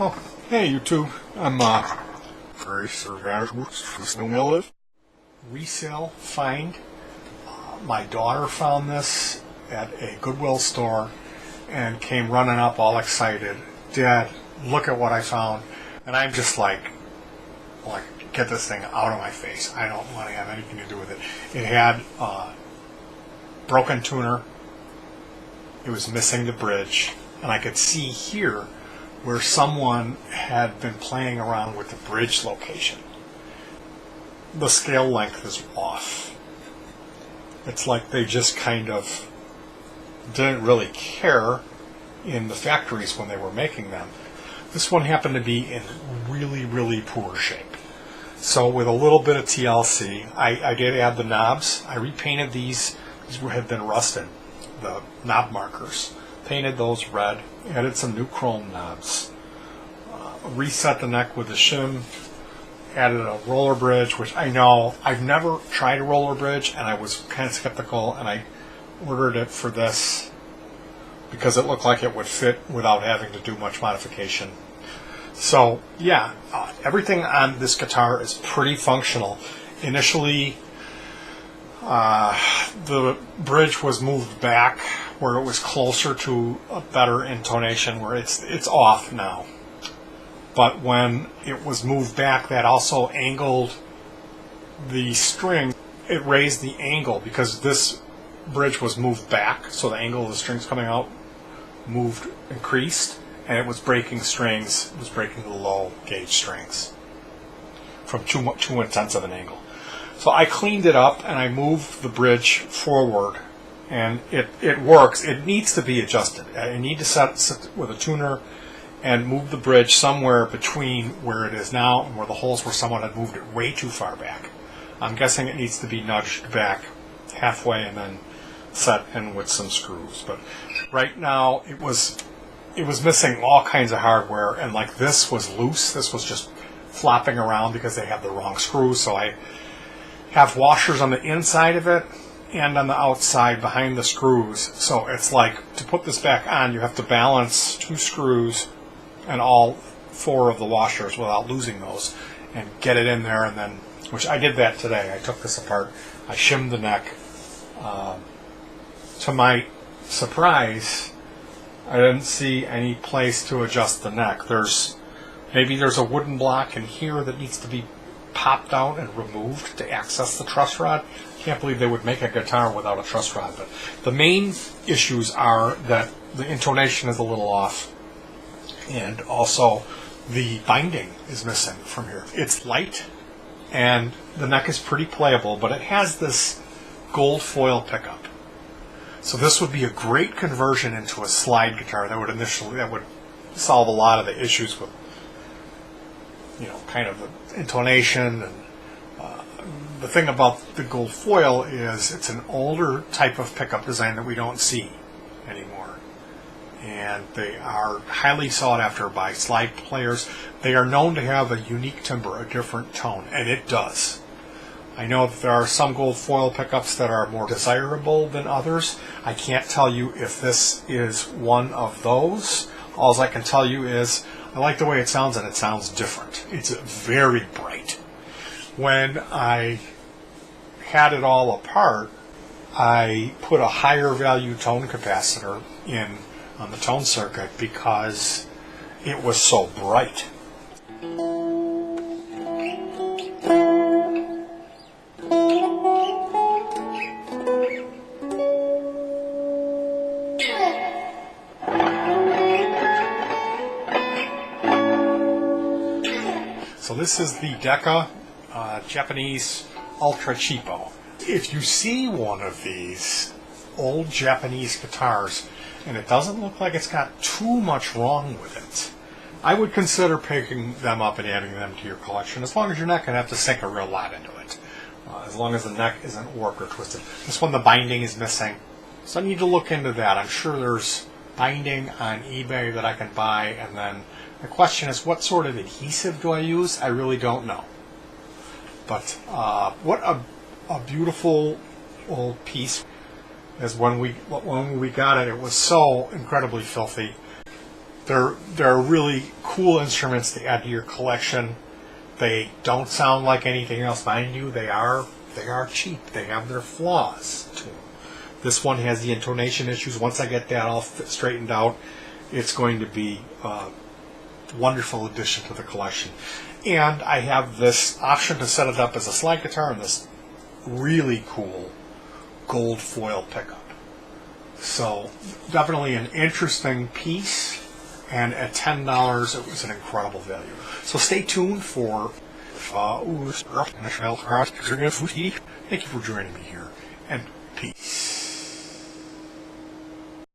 Oh, hey YouTube. I'm resale find. My daughter found this at a Goodwill store and came running up all excited. Dad, look at what I found. And I'm just like, get this thing out of my face. I don't want to have anything to do with it. It had broken tuner. It was missing the bridge. And I could see here where someone had been playing around with the bridge location. The scale length is off. It's like they just kind of didn't really care in the factories when they were making them. This one happened to be in really, really poor shape. So with a little bit of TLC, I did add the knobs. I repainted these. These had been rusted, the knob markers. Painted those red, added some new chrome knobs, reset the neck with the shim, added a roller bridge, which I know I've never tried a roller bridge, and I was kind of skeptical, and I ordered it for this because it looked like it would fit without having to do much modification. So yeah, everything on this guitar is pretty functional. Initially, the bridge was moved back where it was closer to a better intonation, where it's off now. But when it was moved back, that also angled the string. It raised the angle because this bridge was moved back, so the angle of the strings coming out increased, and it was breaking strings. It was breaking the low gauge strings from too intense of an angle. So I cleaned it up and I moved the bridge forward, and it works. It needs to be adjusted. I need to sit with a tuner and move the bridge somewhere between where it is now and where the holes where someone had moved it way too far back. I'm guessing it needs to be nudged back halfway and then set in with some screws. But right now it was missing all kinds of hardware, and like this was loose. This was just flopping around because they have the wrong screws. So I have washers on the inside of it and on the outside behind the screws. So it's like, to put this back on, you have to balance two screws and all four of the washers without losing those, and get it in there, and then, which I did that today. I took this apart, I shimmed the neck. To my surprise, I didn't see any place to adjust the neck. Maybe there's a wooden block in here that needs to be popped out and removed to access the truss rod. Can't believe they would make a guitar without a truss rod. But the main issues are that the intonation is a little off, and also the binding is missing from here. It's light and the neck is pretty playable, but it has this gold foil pickup. So this would be a great conversion into a slide guitar that would solve a lot of the issues with, kind of the intonation. And the thing about the gold foil is it's an older type of pickup design that we don't see anymore, and they are highly sought after by slide players. They are known to have a unique timbre, a different tone, and it does. I know that there are some gold foil pickups that are more desirable than others. I can't tell you if this is one of those. All I can tell you is I like the way it sounds, and it sounds different. It's very bright. When I had it all apart, I put a higher value tone capacitor in on the tone circuit because it was so bright. So this is the Decca Japanese Ultra Cheapo. If you see one of these old Japanese guitars and it doesn't look like it's got too much wrong with it, I would consider picking them up and adding them to your collection, as long as you're not going to have to sink a real lot into it. As long as the neck isn't warped or twisted. This one, the binding is missing, so I need to look into that. I'm sure there's binding on eBay that I can buy, and then the question is, what sort of adhesive do I use? I really don't know. But what a beautiful old piece. As when we got it, it was so incredibly filthy. They're really cool instruments to add to your collection. They don't sound like anything else, mind you. They are cheap. They have their flaws to them. This one has the intonation issues. Once I get that all straightened out, it's going to be a wonderful addition to the collection. And I have this option to set it up as a slide guitar and this really cool gold foil pickup. So definitely an interesting piece, and at $10 it was an incredible value. So stay tuned for thank you for joining me here, and peace.